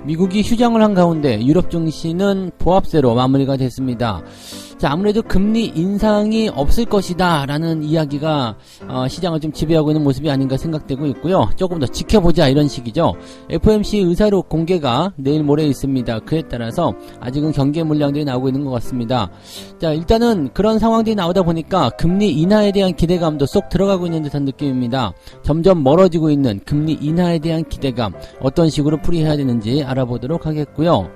미국이 휴장을 한 가운데 유럽 증시는 보합세로 마무리가 됐습니다. 자, 아무래도 금리 인상이 없을 것이다 라는 이야기가 시장을 좀 지배하고 있는 모습이 아닌가 생각되고 있고요. 조금 더 지켜보자 이런 식이죠. FOMC 의사록 공개가 내일 모레 있습니다. 그에 따라서 아직은 경계 물량들이 나오고 있는 것 같습니다. 자, 일단은 그런 상황들이 나오다 보니까 금리 인하에 대한 기대감도 쏙 들어가고 있는 듯한 느낌입니다. 점점 멀어지고 있는 금리 인하에 대한 기대감, 어떤 식으로 풀이해야 되는지 알아보도록 하겠고요.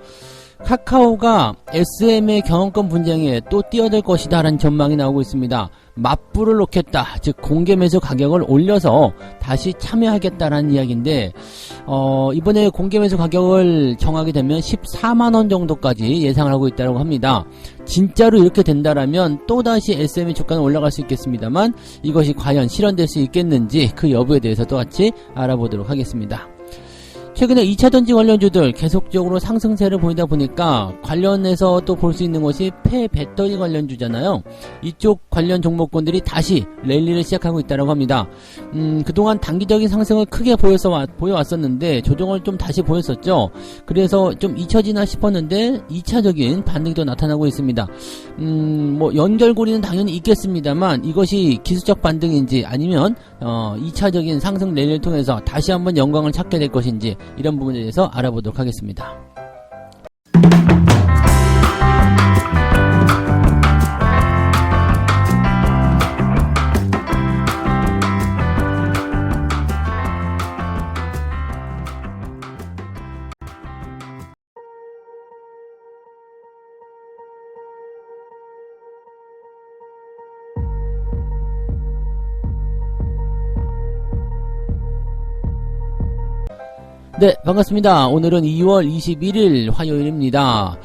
카카오가 SM의 경영권 분쟁에 또 뛰어들 것이다 라는 전망이 나오고 있습니다. 맞불을 놓겠다, 즉 공개 매수 가격을 올려서 다시 참여하겠다라는 이야기인데 이번에 공개 매수 가격을 정하게 되면 14만원 정도까지 예상을 하고 있다고 합니다. 진짜로 이렇게 된다라면 또다시 SM의 주가는 올라갈 수 있겠습니다만 이것이 과연 실현될 수 있겠는지 그 여부에 대해서도 같이 알아보도록 하겠습니다. 최근에 2차전지 관련주들 계속적으로 상승세를 보이다 보니까 관련해서 또 볼 수 있는 것이 폐배터리 관련주잖아요. 이쪽 관련 종목군들이 다시 랠리를 시작하고 있다고 합니다. 그동안 단기적인 상승을 크게 보여왔었는데 조정을 좀 다시 보였었죠. 그래서 좀 잊혀지나 싶었는데 2차적인 반등이 또 나타나고 있습니다. 뭐 연결고리는 당연히 있겠습니다만 이것이 기술적 반등인지 아니면 2차적인 상승 랠리를 통해서 다시 한번 영광을 찾게 될 것인지 이런 부분에 대해서 알아보도록 하겠습니다. 네, 반갑습니다. 오늘은 2월 21일 화요일입니다.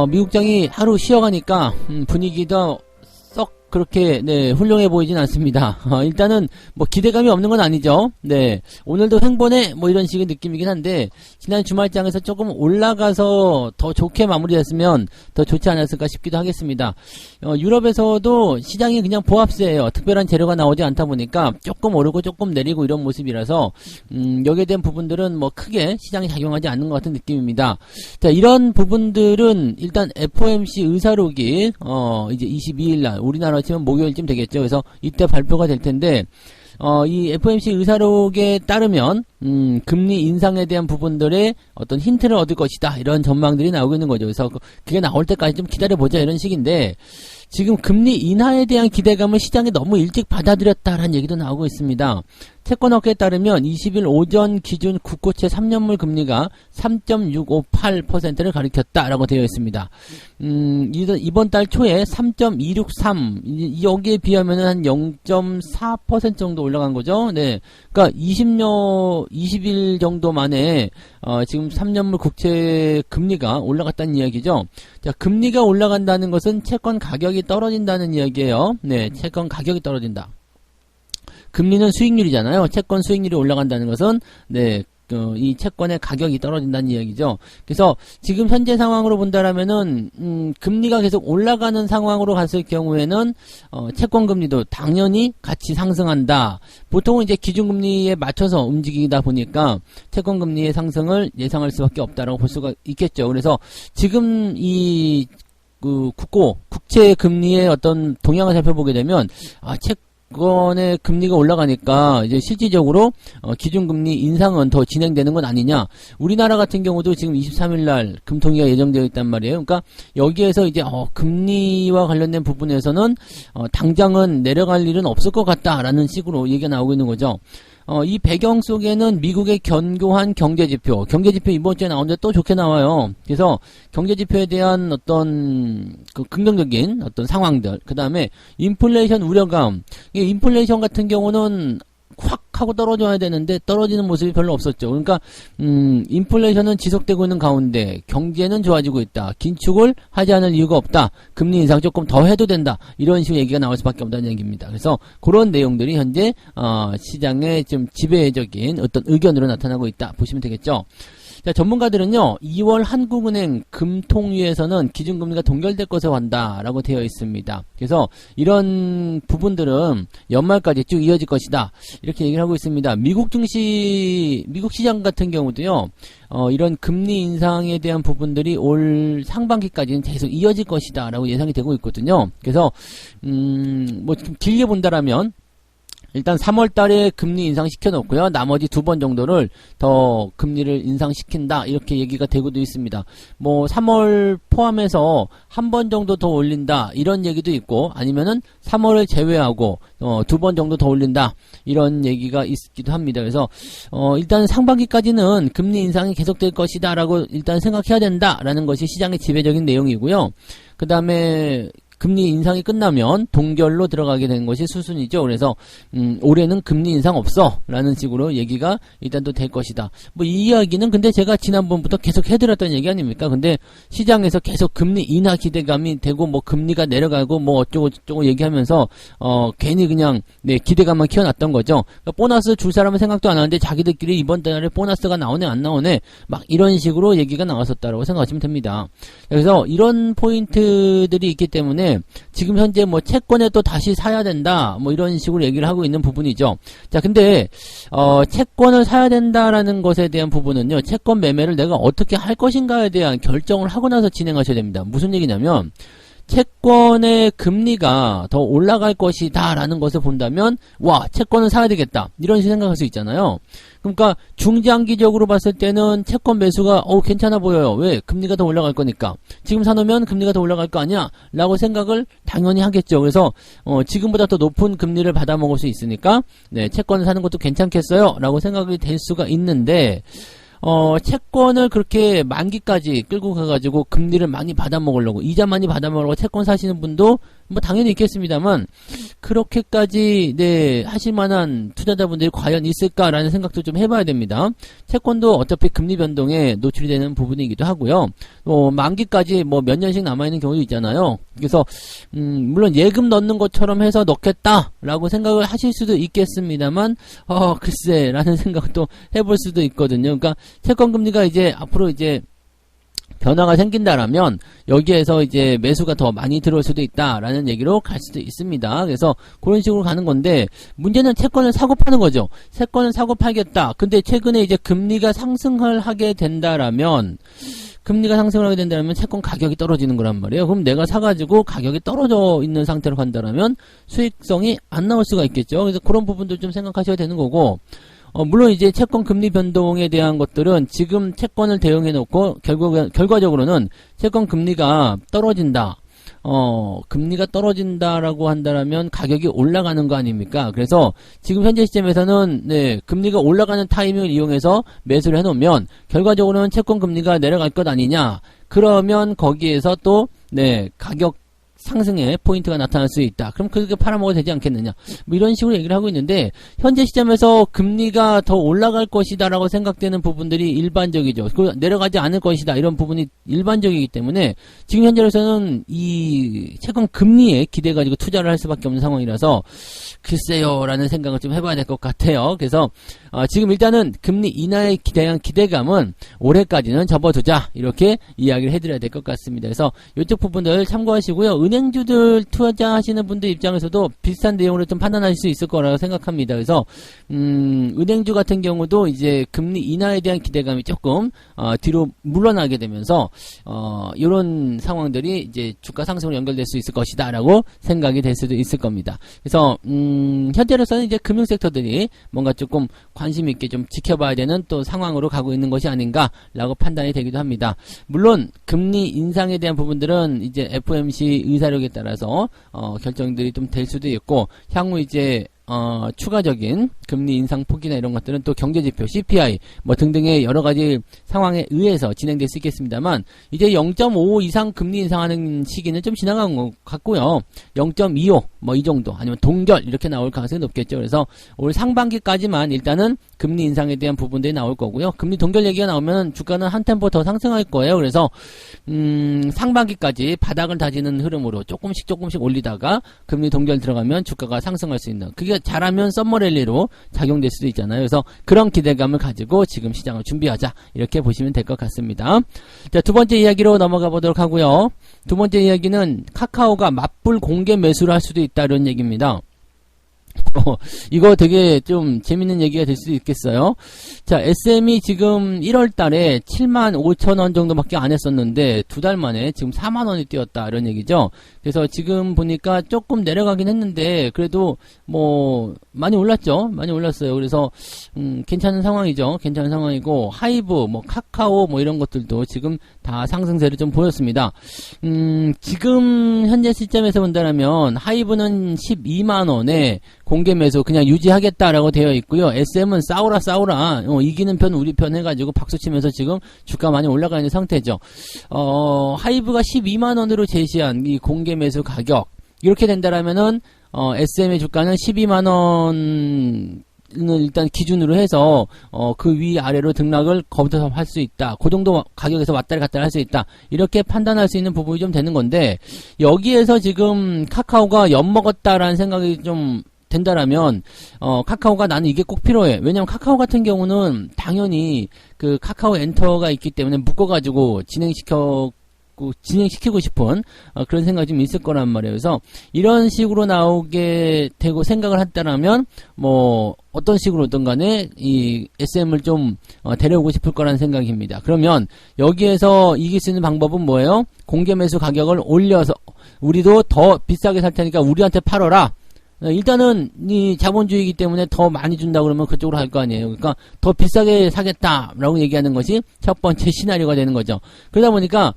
미국장이 하루 쉬어가니까 분위기도 썩 그렇게 훌륭해 보이진 않습니다. 일단은 뭐 기대감이 없는 건 아니죠. 네, 오늘도 횡보네 뭐 이런 식의 느낌이긴 한데 지난 주말장에서 조금 올라가서 더 좋게 마무리했으면 더 좋지 않았을까 싶기도 하겠습니다. 유럽에서도 시장이 그냥 보합세예요. 특별한 재료가 나오지 않다 보니까 조금 오르고 조금 내리고 이런 모습이라서 여기에 대한 부분들은 뭐 크게 시장이 작용하지 않는 것 같은 느낌입니다. 자, 이런 부분들은 일단 FOMC 의사록이 이제 22일날 우리나라 치면 목요일쯤 되겠죠. 그래서 이때 발표가 될 텐데 이 FOMC 의사록에 따르면 금리 인상에 대한 부분들의 어떤 힌트를 얻을 것이다 이런 전망들이 나오고 있는 거죠. 그래서 그게 나올 때까지 좀 기다려보자 이런 식인데 지금 금리 인하에 대한 기대감을 시장이 너무 일찍 받아들였다라는 얘기도 나오고 있습니다. 채권업계에 따르면 20일 오전 기준 국고채 3년물 금리가 3.658%를 가리켰다라고 되어 있습니다. 이번 달 초에 3.263 여기에 비하면은 한 0.4% 정도 올라간 거죠. 네, 그러니까 20일 정도 만에 지금 3년물 국채 금리가 올라갔다는 이야기죠. 자, 금리가 올라간다는 것은 채권 가격이 떨어진다는 이야기예요. 네, 채권 가격이 떨어진다. 금리는 수익률이잖아요. 채권 수익률이 올라간다는 것은 이 채권의 가격이 떨어진다는 이야기죠. 그래서 지금 현재 상황으로 본다라면은 금리가 계속 올라가는 상황으로 갔을 경우에는 채권 금리도 당연히 같이 상승한다. 보통은 이제 기준금리에 맞춰서 움직이다 보니까 채권 금리의 상승을 예상할 수밖에 없다라고 볼 수가 있겠죠. 그래서 지금 이 국채 금리의 어떤 동향을 살펴보게 되면 채권의 금리가 올라가니까 이제 실질적으로 기준금리 인상은 더 진행되는 건 아니냐. 우리나라 같은 경우도 지금 23일날 금통위가 예정되어 있단 말이에요. 그러니까 여기에서 이제 금리와 관련된 부분에서는 당장은 내려갈 일은 없을 것 같다라는 식으로 얘기가 나오고 있는 거죠. 이 배경 속에는 미국의 견고한 경제지표 이번 주에 나오는데 또 좋게 나와요. 그래서 경제지표에 대한 어떤 긍정적인 어떤 상황들, 그 다음에 인플레이션 우려감. 인플레이션 같은 경우는 확 하고 떨어져야 되는데 떨어지는 모습이 별로 없었죠. 그러니까 인플레이션은 지속되고 있는 가운데 경제는 좋아지고 있다. 긴축을 하지 않을 이유가 없다. 금리 인상 조금 더 해도 된다. 이런 식으로 얘기가 나올 수밖에 없다는 얘기입니다. 그래서 그런 내용들이 현재 시장의 좀 지배적인 어떤 의견으로 나타나고 있다 보시면 되겠죠. 자, 전문가들은요, 2월 한국은행 금통위에서는 기준금리가 동결될 것으로 한다라고 되어 있습니다. 그래서 이런 부분들은 연말까지 쭉 이어질 것이다. 이렇게 얘기를 하고 있습니다. 미국 시장 같은 경우도요, 이런 금리 인상에 대한 부분들이 올 상반기까지는 계속 이어질 것이다 라고 예상이 되고 있거든요. 그래서 뭐 좀 길게 본다라면 일단 3월 달에 금리 인상 시켜놓고요. 나머지 2번 정도를 더 금리를 인상시킨다. 이렇게 얘기가 되고도 있습니다. 뭐 3월 포함해서 한 번 정도 더 올린다. 이런 얘기도 있고 아니면은 3월을 제외하고 2번 정도 더 올린다. 이런 얘기가 있기도 합니다. 그래서 일단 상반기까지는 금리 인상이 계속될 것이다. 라고 일단 생각해야 된다라는 것이 시장의 지배적인 내용이고요. 그 다음에 금리 인상이 끝나면 동결로 들어가게 되는 것이 수순이죠. 그래서 올해는 금리 인상 없어 라는 식으로 얘기가 일단 또 될 것이다. 뭐 이 이야기는 근데 제가 지난번부터 계속 해드렸던 얘기 아닙니까? 근데 시장에서 계속 금리 인하 기대감이 되고 뭐 금리가 내려가고 뭐 어쩌고 저쩌고 얘기하면서 괜히 그냥 네 기대감만 키워놨던 거죠. 그러니까 보너스 줄 사람은 생각도 안 하는데 자기들끼리 이번 달에 보너스가 나오네 안 나오네 막 이런 식으로 얘기가 나왔었다라고 생각하시면 됩니다. 그래서 이런 포인트들이 있기 때문에 지금 현재 뭐 채권에 또 다시 사야 된다 뭐 이런 식으로 얘기를 하고 있는 부분이죠. 자 근데 채권을 사야 된다라는 것에 대한 부분은요, 채권 매매를 내가 어떻게 할 것인가에 대한 결정을 하고 나서 진행하셔야 됩니다. 무슨 얘기냐면 채권의 금리가 더 올라갈 것이다 라는 것을 본다면 와 채권을 사야 되겠다 이런 식으로 생각할 수 있잖아요. 그러니까 중장기적으로 봤을 때는 채권 매수가 괜찮아 보여요. 왜? 금리가 더 올라갈 거니까. 지금 사놓으면 금리가 더 올라갈 거 아니야? 라고 생각을 당연히 하겠죠. 그래서 지금보다 더 높은 금리를 받아먹을 수 있으니까 네, 채권을 사는 것도 괜찮겠어요? 라고 생각이 될 수가 있는데 채권을 그렇게 만기까지 끌고 가가지고 금리를 많이 받아먹으려고, 이자 많이 받아먹으려고 채권 사시는 분도 뭐 당연히 있겠습니다만, 그렇게까지, 네, 하실 만한 투자자분들이 과연 있을까라는 생각도 좀 해봐야 됩니다. 채권도 어차피 금리 변동에 노출이 되는 부분이기도 하고요. 만기까지 뭐 몇 년씩 남아있는 경우도 있잖아요. 그래서, 물론 예금 넣는 것처럼 해서 넣겠다라고 생각을 하실 수도 있겠습니다만, 글쎄, 라는 생각도 해볼 수도 있거든요. 그러니까, 채권 금리가 이제 앞으로 이제 변화가 생긴다라면 여기에서 이제 매수가 더 많이 들어올 수도 있다라는 얘기로 갈 수도 있습니다. 그래서 그런 식으로 가는 건데 문제는 채권을 사고 파는 거죠. 채권을 사고 팔겠다. 근데 최근에 이제 금리가 상승을 하게 된다라면 채권 가격이 떨어지는 거란 말이에요. 그럼 내가 사가지고 가격이 떨어져 있는 상태로 간다라면 수익성이 안 나올 수가 있겠죠. 그래서 그런 부분들 좀 생각하셔야 되는 거고, 물론 이제 채권 금리 변동에 대한 것들은 지금 채권을 대응해 놓고 결과적으로는 채권 금리가 떨어진다. 금리가 떨어진다라고 한다라면 가격이 올라가는 거 아닙니까? 그래서 지금 현재 시점에서는 네, 금리가 올라가는 타이밍을 이용해서 매수를 해 놓으면 결과적으로는 채권 금리가 내려갈 것 아니냐? 그러면 거기에서 또 네, 가격 상승의 포인트가 나타날 수 있다. 그럼 그렇게 팔아먹어도 되지 않겠느냐. 뭐 이런 식으로 얘기를 하고 있는데 현재 시점에서 금리가 더 올라갈 것이다 라고 생각되는 부분들이 일반적이죠. 내려가지 않을 것이다 이런 부분이 일반적이기 때문에 지금 현재로서는 이 채권 금리에 기대 가지고 투자를 할 수밖에 없는 상황이라서 글쎄요 라는 생각을 좀 해봐야 될 것 같아요. 그래서 지금 일단은 금리 인하에 대한 기대감은 올해까지는 접어두자 이렇게 이야기를 해드려야 될 것 같습니다. 그래서 이쪽 부분들 참고하시고요. 은행주들 투자하시는 분들 입장에서도 비슷한 내용으로 좀 판단하실 수 있을 거라고 생각합니다. 그래서 은행주 같은 경우도 이제 금리 인하에 대한 기대감이 조금 뒤로 물러나게 되면서 이런 상황들이 이제 주가 상승으로 연결될 수 있을 것이다라고 생각이 될 수도 있을 겁니다. 그래서 현재로서는 이제 금융 섹터들이 뭔가 조금 관심 있게 좀 지켜봐야 되는 또 상황으로 가고 있는 것이 아닌가라고 판단이 되기도 합니다. 물론 금리 인상에 대한 부분들은 이제 FOMC 의사력에 따라서 결정들이 좀 될 수도 있고 향후 이제 추가적인 금리 인상 폭이나 이런 것들은 또 경제지표, CPI 뭐 등등의 여러 가지 상황에 의해서 진행될 수 있겠습니다만 이제 0.5 이상 금리 인상하는 시기는 좀 지나간 것 같고요. 0.25 뭐 이 정도 아니면 동결 이렇게 나올 가능성이 높겠죠. 그래서 올 상반기까지만 일단은 금리 인상에 대한 부분들이 나올 거고요. 금리 동결 얘기가 나오면 주가는 한 템포 더 상승할 거예요. 그래서 상반기까지 바닥을 다지는 흐름으로 조금씩 올리다가 금리 동결 들어가면 주가가 상승할 수 있는, 그게 잘하면 썸머랠리로 작용될 수도 있잖아요. 그래서 그런 기대감을 가지고 지금 시장을 준비하자 이렇게 보시면 될 것 같습니다. 자, 두 번째 이야기로 넘어가 보도록 하고요. 두 번째 이야기는 카카오가 맞불 공개 매수를 할 수도 있다 이런 얘기입니다. 이거 되게 좀 재밌는 얘기가 될 수도 있겠어요. 자, SM이 지금 1월 달에 75,000원 정도밖에 안 했었는데, 2달 만에 지금 4만원이 뛰었다, 이런 얘기죠. 그래서 지금 보니까 조금 내려가긴 했는데, 그래도 뭐, 많이 올랐죠? 많이 올랐어요. 그래서, 괜찮은 상황이죠. 괜찮은 상황이고, 하이브, 뭐, 카카오, 뭐, 이런 것들도 지금 다 상승세를 좀 보였습니다. 지금 현재 시점에서 본다면, 하이브는 12만원에, 공개 매수 그냥 유지하겠다라고 되어 있고요. SM은 싸우라 이기는 편 우리 편 해가지고 박수치면서 지금 주가 많이 올라가 있는 상태죠. 하이브가 12만원으로 제시한 이 공개 매수 가격 이렇게 된다라면은 SM의 주가는 12만원 을 일단 기준으로 해서 그 위아래로 등락을 거부터 할 수 있다. 그 정도 가격에서 왔다리 갔다리 할 수 있다. 이렇게 판단할 수 있는 부분이 좀 되는 건데 여기에서 지금 카카오가 엿먹었다라는 생각이 좀 된다라면 카카오가 나는 이게 꼭 필요해. 왜냐면 카카오 같은 경우는 당연히 그 카카오 엔터가 있기 때문에 묶어가지고 진행시키고 싶은 그런 생각이 좀 있을 거란 말이에요. 그래서 이런 식으로 나오게 되고 생각을 했다라면 뭐 어떤 식으로든 간에 이 SM을 좀 데려오고 싶을 거라는 생각입니다. 그러면 여기에서 이길 수 있는 방법은 뭐예요? 공개 매수 가격을 올려서 우리도 더 비싸게 살 테니까 우리한테 팔아라. 일단은 이 자본주의이기 때문에 더 많이 준다 그러면 그쪽으로 갈 거 아니에요. 그러니까 더 비싸게 사겠다라고 얘기하는 것이 첫 번째 시나리오가 되는 거죠. 그러다 보니까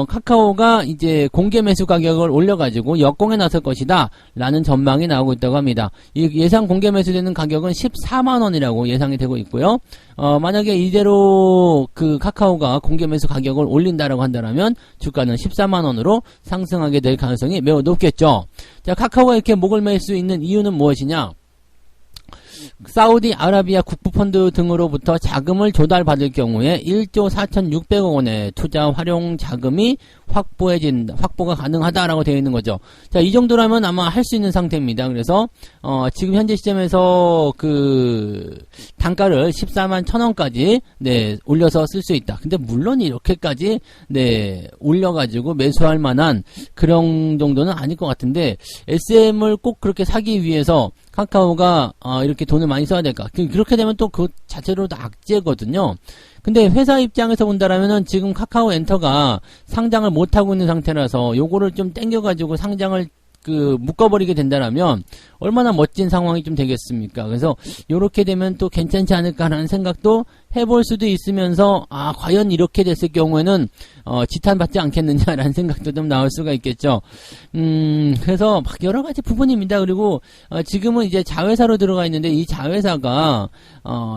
카카오가 이제 공개 매수 가격을 올려가지고 역공에 나설 것이다 라는 전망이 나오고 있다고 합니다. 이 예상 공개 매수되는 가격은 14만 원이라고 예상이 되고 있고요. 만약에 이대로 그 카카오가 공개 매수 가격을 올린다라고 한다면 주가는 14만 원으로 상승하게 될 가능성이 매우 높겠죠. 자, 카카오가 이렇게 목을 맬 수 있는 이유는 무엇이냐? 사우디아라비아 국부펀드 등으로부터 자금을 조달받을 경우에 1조 4,600억 원의 투자 활용 자금이 확보가 가능하다라고 되어 있는 거죠. 자, 이 정도라면 아마 할 수 있는 상태입니다. 그래서 지금 현재 시점에서 그 단가를 14만 1,000원까지 올려서 쓸 수 있다. 근데 물론 이렇게까지 올려가지고 매수할 만한 그런 정도는 아닐 것 같은데 SM을 꼭 그렇게 사기 위해서 카카오가 이렇게 돈을 많이 써야 될까? 그렇게 되면 또 그 자체로도 악재거든요. 근데 회사 입장에서 본다라면은 지금 카카오 엔터가 상장을 못하고 있는 상태라서 요거를 좀 땡겨가지고 상장을 묶어버리게 된다라면 얼마나 멋진 상황이 좀 되겠습니까? 그래서 요렇게 되면 또 괜찮지 않을까라는 생각도 해볼 수도 있으면서 과연 이렇게 됐을 경우에는 지탄받지 않겠느냐라는 생각도 좀 나올 수가 있겠죠. 그래서 막 여러 가지 부분입니다. 그리고 지금은 이제 자회사로 들어가 있는데 이 자회사가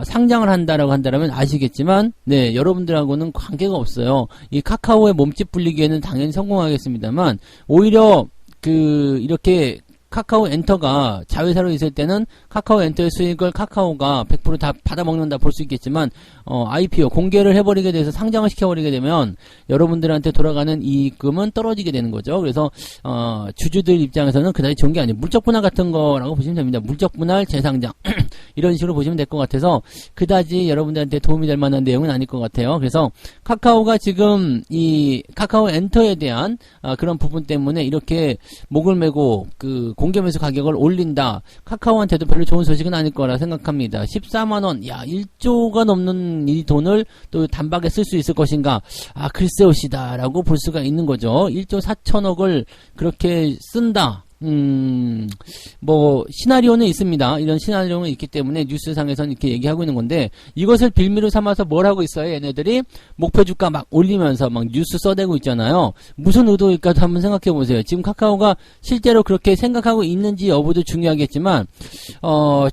상장을 한다라고 한다면 아시겠지만 여러분들하고는 관계가 없어요. 이 카카오의 몸집 불리기에는 당연히 성공하겠습니다만 오히려 이렇게 카카오 엔터가 자회사로 있을 때는 카카오 엔터의 수익을 카카오가 100% 다 받아먹는다 볼 수 있겠지만 IPO 공개를 해버리게 돼서 상장을 시켜버리게 되면 여러분들한테 돌아가는 이익금은 떨어지게 되는 거죠. 그래서 주주들 입장에서는 그다지 좋은 게 아니에요. 물적 분할 같은 거라고 보시면 됩니다. 물적 분할 재상장 이런 식으로 보시면 될 것 같아서 그다지 여러분들한테 도움이 될 만한 내용은 아닐 것 같아요. 그래서 카카오가 지금 이 카카오 엔터에 대한 그런 부분 때문에 이렇게 목을 메고 공개 매수 가격을 올린다. 카카오한테도 별로 좋은 소식은 아닐 거라 생각합니다. 14만원, 1조가 넘는 이 돈을 또 단박에 쓸 수 있을 것인가? 글쎄오시다. 라고 볼 수가 있는 거죠. 1조 4천억을 그렇게 쓴다. 뭐 시나리오는 있습니다. 이런 시나리오는 있기 때문에 뉴스상에서는 이렇게 얘기하고 있는 건데 이것을 빌미로 삼아서 뭘 하고 있어요? 얘네들이 목표 주가 막 올리면서 막 뉴스 써대고 있잖아요. 무슨 의도일까도 한번 생각해 보세요. 지금 카카오가 실제로 그렇게 생각하고 있는지 여부도 중요하겠지만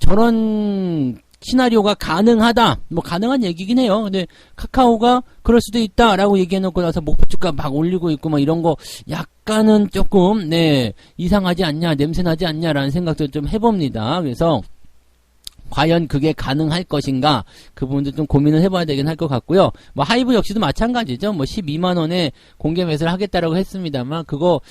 저런 시나리오가 가능하다. 뭐 가능한 얘기긴 해요. 근데 카카오가 그럴 수도 있다라고 얘기해놓고 나서 목표 주가 막 올리고 있고 막 이런 거 약간은 조금 이상하지 않냐, 냄새나지 않냐라는 생각도 좀 해봅니다. 그래서 과연 그게 가능할 것인가 그 부분도 좀 고민을 해봐야 되긴 할 것 같고요. 뭐 하이브 역시도 마찬가지죠. 뭐 12만원에 공개 매수를 하겠다라고 했습니다만 그거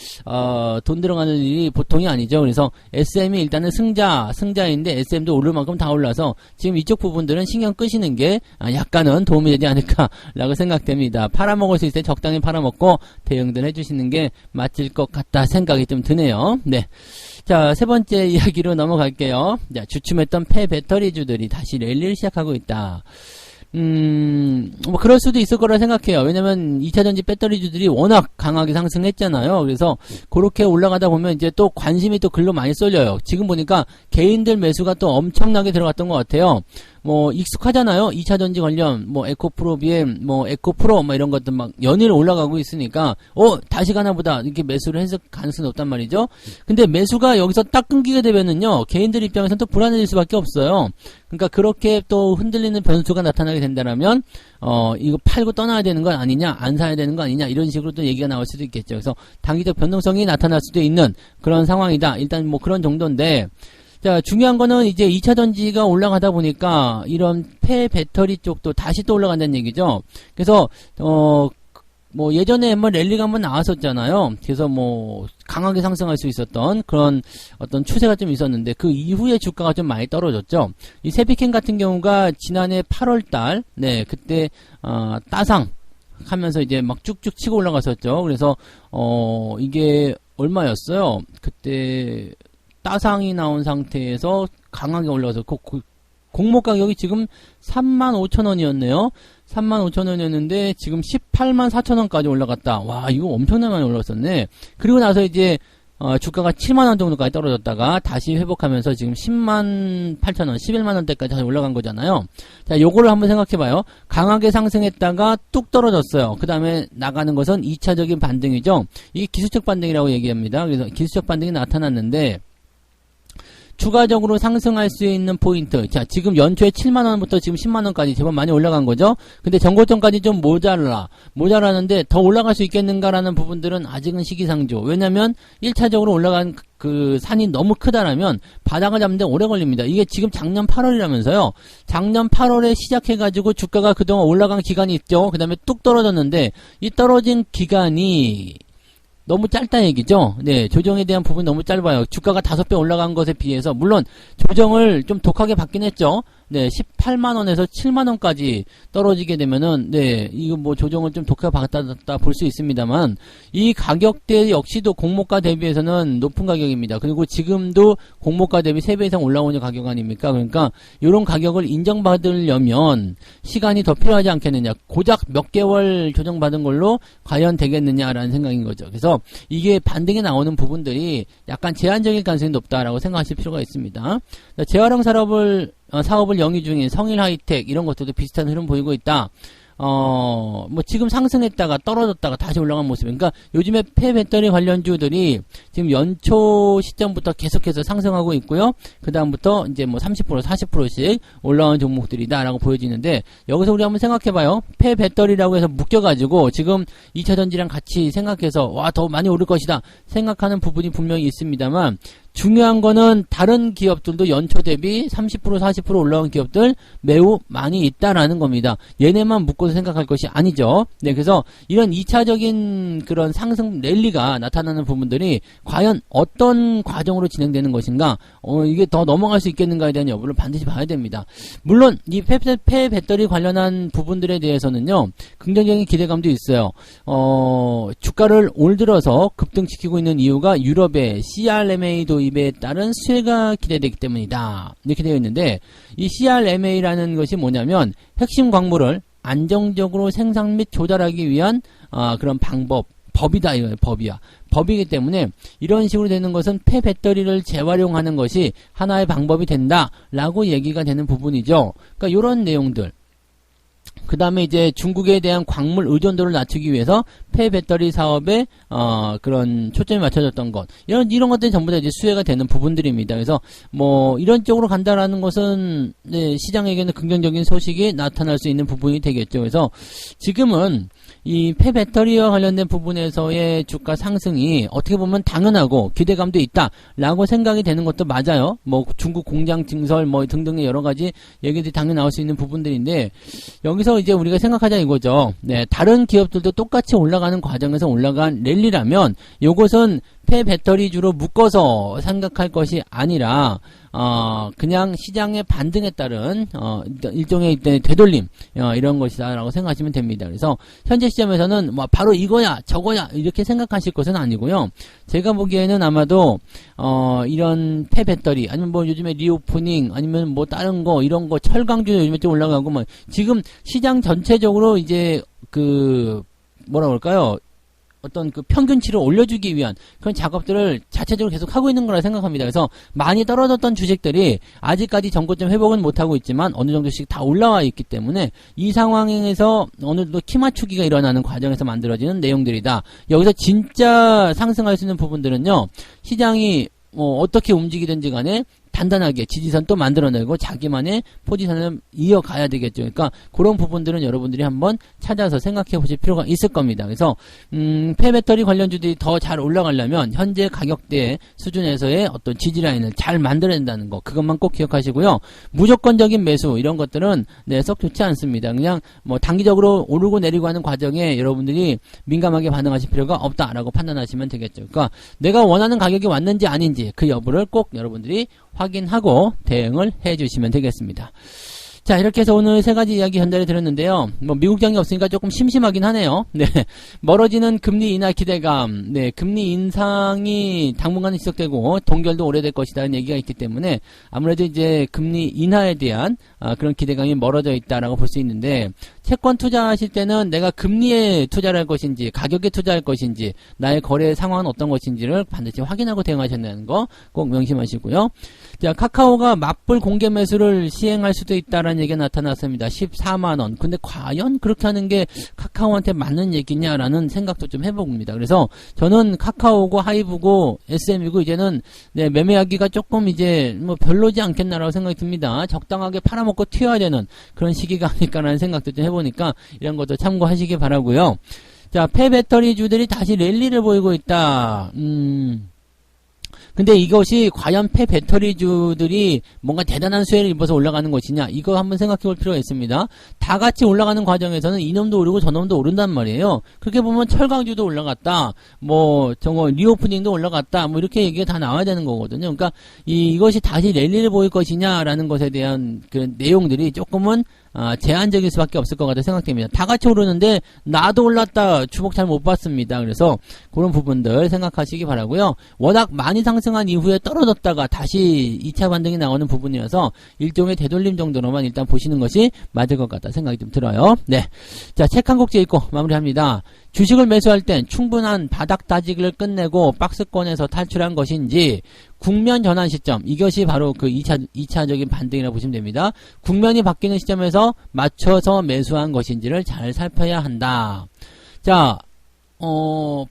돈 들어가는 일이 보통이 아니죠. 그래서 SM이 일단은 승자인데 SM도 오를 만큼 다 올라서 지금 이쪽 부분들은 신경 끄시는 게 약간은 도움이 되지 않을까라고 생각됩니다. 팔아먹을 수 있을 때 적당히 팔아먹고 대응들 해주시는 게 맞을 것 같다 생각이 좀 드네요. 자, 세 번째 이야기로 넘어갈게요. 자, 주춤했던 폐배터리주들이 다시 랠리를 시작하고 있다. 뭐 그럴 수도 있을 거라 생각해요. 왜냐면 2차전지 배터리주들이 워낙 강하게 상승했잖아요. 그래서 그렇게 올라가다 보면 이제 또 관심이 또 글로 많이 쏠려요. 지금 보니까 개인들 매수가 또 엄청나게 들어갔던 것 같아요. 뭐 익숙하잖아요. 2차전지 관련 뭐 에코프로 BM 뭐 에코프로 뭐 이런 것들 막 연일 올라가고 있으니까 다시 가나 보다 이렇게 매수를 해서 가능성이 높단 말이죠. 근데 매수가 여기서 딱 끊기게 되면은요, 개인들 입장에서는 또 불안해질 수밖에 없어요. 그러니까 그렇게 또 흔들리는 변수가 나타나게 된다면 이거 팔고 떠나야 되는 건 아니냐, 안 사야 되는 거 아니냐, 이런 식으로 또 얘기가 나올 수도 있겠죠. 그래서 단기적 변동성이 나타날 수도 있는 그런 상황이다. 일단 뭐 그런 정도인데, 자, 중요한 거는 이제 2차 전지가 올라가다 보니까 이런 폐배터리 쪽도 다시 또 올라간다는 얘기죠. 그래서 뭐 예전에 한번 랠리가 한번 나왔었잖아요. 그래서 뭐 강하게 상승할 수 있었던 그런 어떤 추세가 좀 있었는데, 그 이후에 주가가 좀 많이 떨어졌죠. 이 세비캔 같은 경우가 지난해 8월달, 네, 그때 따상 하면서 이제 막 쭉쭉 치고 올라갔었죠. 그래서 이게 얼마였어요? 그때 따상이 나온 상태에서 강하게 올라가서 공모 가격이 지금 35,000원이었네요. 35,000원이었는데 지금 184,000원까지 올라갔다. 와, 이거 엄청나게 많이 올랐었네. 그리고 나서 이제 주가가 7만원 정도까지 떨어졌다가 다시 회복하면서 지금 108,000원, 11만원대까지 다시 올라간 거잖아요. 자, 요거를 한번 생각해봐요. 강하게 상승했다가 뚝 떨어졌어요. 그 다음에 나가는 것은 2차적인 반등이죠. 이게 기술적 반등이라고 얘기합니다. 그래서 기술적 반등이 나타났는데, 추가적으로 상승할 수 있는 포인트. 자, 지금 연초에 7만원부터 지금 10만원까지 제법 많이 올라간 거죠. 근데 정고점까지 좀 모자라는데 더 올라갈 수 있겠는가라는 부분들은 아직은 시기상조. 왜냐면 1차적으로 올라간 그 산이 너무 크다라면 바닥을 잡는데 오래 걸립니다. 이게 지금 작년 8월이라면서요. 작년 8월에 시작해가지고 주가가 그동안 올라간 기간이 있죠. 그 다음에 뚝 떨어졌는데, 이 떨어진 기간이 너무 짧다 얘기죠. 네, 조정에 대한 부분이 너무 짧아요. 주가가 5배 올라간 것에 비해서, 물론 조정을 좀 독하게 받긴 했죠. 네, 18만원에서 7만원까지 떨어지게 되면은, 네, 이거 뭐 조정을 좀 독하게 받았다 볼 수 있습니다만, 이 가격대 역시도 공모가 대비해서는 높은 가격입니다. 그리고 지금도 공모가 대비 3배 이상 올라오는 가격 아닙니까? 그러니까, 요런 가격을 인정받으려면 시간이 더 필요하지 않겠느냐. 고작 몇 개월 조정받은 걸로 과연 되겠느냐라는 생각인 거죠. 그래서 이게 반등에 나오는 부분들이 약간 제한적일 가능성이 높다라고 생각하실 필요가 있습니다. 재활용 사업을 영위 중인 성일 하이텍, 이런 것들도 비슷한 흐름 보이고 있다. 뭐 지금 상승했다가 떨어졌다가 다시 올라간 모습. 그러니까 요즘에 폐배터리 관련주들이 지금 연초 시점부터 계속해서 상승하고 있고요. 그 다음부터 이제 뭐 30%, 40%씩 올라온 종목들이다라고 보여지는데, 여기서 우리 한번 생각해봐요. 폐배터리라고 해서 묶여가지고 지금 2차전지랑 같이 생각해서 와, 더 많이 오를 것이다 생각하는 부분이 분명히 있습니다만, 중요한 거는 다른 기업들도 연초 대비 30%, 40% 올라온 기업들 매우 많이 있다라는 겁니다. 얘네만 묶어서 생각할 것이 아니죠. 네, 그래서 이런 2차적인 그런 상승 랠리가 나타나는 부분들이 과연 어떤 과정으로 진행되는 것인가, 이게 더 넘어갈 수 있겠는가에 대한 여부를 반드시 봐야 됩니다. 물론 이 폐배터리 관련한 부분들에 대해서는요, 긍정적인 기대감도 있어요. 주가를 올 들어서 급등시키고 있는 이유가 유럽의 CRMA 도입에 따른 수혜가 기대되기 때문이다, 이렇게 되어 있는데, 이 CRMA라는 것이 뭐냐면 핵심 광물을 안정적으로 생산 및 조달하기 위한 그런 법이다, 이거예요. 법이기 때문에 이런 식으로 되는 것은 폐배터리를 재활용하는 것이 하나의 방법이 된다라고 얘기가 되는 부분이죠. 그러니까 이런 내용들. 그 다음에 이제 중국에 대한 광물 의존도를 낮추기 위해서 폐배터리 사업에 그런 초점이 맞춰졌던 것, 이런 것들이 전부 다 이제 수혜가 되는 부분들입니다. 그래서 뭐 이런 쪽으로 간다라는 것은, 네, 시장에게는 긍정적인 소식이 나타날 수 있는 부분이 되겠죠. 그래서 지금은 이 폐배터리와 관련된 부분에서의 주가 상승이 어떻게 보면 당연하고 기대감도 있다라고 생각이 되는 것도 맞아요. 뭐 중국 공장 증설 뭐 등등의 여러 가지 얘기들이 당연히 나올 수 있는 부분들인데, 여기서 이제 우리가 생각하자 이거죠. 네, 다른 기업들도 똑같이 올라가는 과정에서 올라간 랠리라면 요것은 폐배터리주로 묶어서 생각할 것이 아니라 그냥 시장의 반등에 따른 일종의 되돌림 이런 것이다라고 생각하시면 됩니다. 그래서 현재 시점에서는 뭐 바로 이거야 저거야 이렇게 생각하실 것은 아니고요. 제가 보기에는 아마도 이런 폐배터리 아니면 뭐 요즘에 리오프닝 아니면 뭐 다른 거 이런 거 철강주 요즘에 좀 올라가고 뭐 지금 시장 전체적으로 이제 그 뭐라 그럴까요? 어떤 그 평균치를 올려주기 위한 그런 작업들을 자체적으로 계속 하고 있는 거라 생각합니다. 그래서 많이 떨어졌던 주식들이 아직까지 전고점 회복은 못하고 있지만 어느 정도씩 다 올라와 있기 때문에 이 상황에서 어느 정도 키 맞추기가 일어나는 과정에서 만들어지는 내용들이다. 여기서 진짜 상승할 수 있는 부분들은요. 시장이 어떻게 움직이든지 간에 단단하게 지지선 또 만들어내고 자기만의 포지션을 이어가야 되겠죠. 그러니까 그런 부분들은 여러분들이 한번 찾아서 생각해 보실 필요가 있을 겁니다. 그래서 폐배터리 관련주들이 더 잘 올라가려면 현재 가격대 수준에서의 어떤 지지라인을 잘 만들어낸다는 거 그것만 꼭 기억하시고요. 무조건적인 매수 이런 것들은 썩 좋지 않습니다. 그냥 뭐 단기적으로 오르고 내리고 하는 과정에 여러분들이 민감하게 반응하실 필요가 없다라고 판단하시면 되겠죠. 그러니까 내가 원하는 가격이 왔는지 아닌지 그 여부를 꼭 여러분들이 확인하고 대응을 해주시면 되겠습니다. 자, 이렇게 해서 오늘 세 가지 이야기 전달해 드렸는데요. 뭐 미국장이 없으니까 조금 심심하긴 하네요. 네, 멀어지는 금리 인하 기대감, 네, 금리 인상이 당분간은 지속되고 동결도 오래될 것이라는 얘기가 있기 때문에 아무래도 이제 금리 인하에 대한 그런 기대감이 멀어져 있다라고 볼 수 있는데 채권 투자하실 때는 내가 금리에 투자를 할 것인지 가격에 투자할 것인지 나의 거래 상황은 어떤 것인지를 반드시 확인하고 대응하셔야 거 꼭 명심하시고요. 자, 카카오가 맞불 공개 매수를 시행할 수도 있다라는 얘기가 나타났습니다. 14만원. 근데 과연 그렇게 하는 게 카카오한테 맞는 얘기냐라는 생각도 좀 해봅니다. 그래서 저는 카카오고 하이브고 SM이고 이제는 매매하기가 조금 이제 뭐 별로지 않겠나라고 생각이 듭니다. 적당하게 팔아먹고 튀어야 되는 그런 시기가 아닐까라는 생각도 좀 해보니까 이런 것도 참고하시기 바라고요. 자, 폐배터리주들이 다시 랠리를 보이고 있다. 근데 이것이 과연 폐배터리주들이 뭔가 대단한 수혜를 입어서 올라가는 것이냐 이거 한번 생각해 볼 필요가 있습니다. 다 같이 올라가는 과정에서는 이놈도 오르고 저놈도 오른단 말이에요. 그렇게 보면 철강주도 올라갔다 뭐 정말 리오프닝도 올라갔다 뭐 이렇게 얘기가 다 나와야 되는 거거든요. 그러니까 이것이 다시 랠리를 보일 것이냐라는 것에 대한 그 내용들이 조금은 제한적일 수밖에 없을 것 같다 생각됩니다. 다 같이 오르는데 나도 올랐다 주목 잘 못 봤습니다. 그래서 그런 부분들 생각하시기 바라고요. 워낙 많이 상승한 이후에 떨어졌다가 다시 2차 반등이 나오는 부분이어서 일종의 되돌림 정도로만 일단 보시는 것이 맞을 것 같다 생각이 좀 들어요. 네, 자, 책 한 곡째 읽고 마무리합니다. 주식을 매수할 땐 충분한 바닥 다지기를 끝내고 박스권에서 탈출한 것인지 국면 전환 시점 이것이 바로 그 2차적인 반등이라고 보시면 됩니다. 국면이 바뀌는 시점에서 맞춰서 매수한 것인지를 잘 살펴야 한다. 자,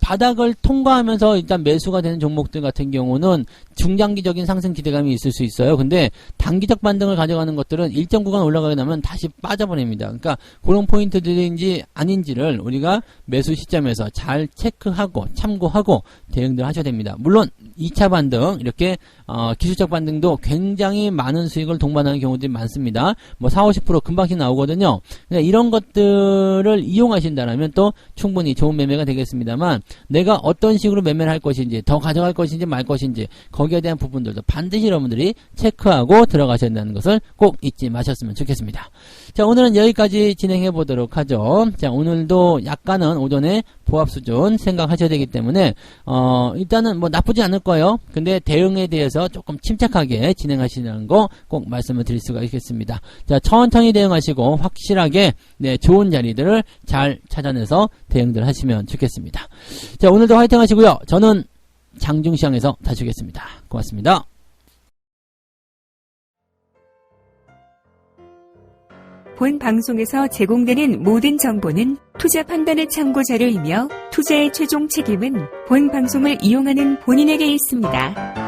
바닥을 통과하면서 일단 매수가 되는 종목들 같은 경우는 중장기적인 상승 기대감이 있을 수 있어요. 근데 단기적 반등을 가져가는 것들은 일정 구간 올라가게 되면 다시 빠져버립니다. 그러니까 그런 포인트들인지 아닌지를 우리가 매수 시점에서 잘 체크하고 참고하고 대응들 하셔야 됩니다. 물론 2차 반등 이렇게 기술적 반등도 굉장히 많은 수익을 동반하는 경우들이 많습니다. 뭐 40-50% 금방씩 나오거든요. 그러니까 이런 것들을 이용하신다면 또 충분히 좋은 매매가 되겠습니다만 내가 어떤 식으로 매매를 할 것인지 더 가져갈 것인지 말 것인지 거기에 대한 부분들도 반드시 여러분들이 체크하고 들어가셔야 한다는 것을 꼭 잊지 마셨으면 좋겠습니다. 자, 오늘은 여기까지 진행해 보도록 하죠. 자, 오늘도 약간은 오전에 보합 수준 생각하셔야 되기 때문에 일단은 뭐 나쁘지 않을 거예요. 근데 대응에 대해서 조금 침착하게 진행하시는 거 꼭 말씀을 드릴 수가 있겠습니다. 자, 천천히 대응하시고 확실하게 좋은 자리들을 잘 찾아내서 대응들 하시면 좋겠습니다. 자, 오늘도 화이팅 하시고요. 저는 장중시장에서 다시 오겠습니다. 고맙습니다. 본 방송에서 제공되는 모든 정보는 투자 판단의 참고 자료이며 투자의 최종 책임은 본 방송을 이용하는 본인에게 있습니다.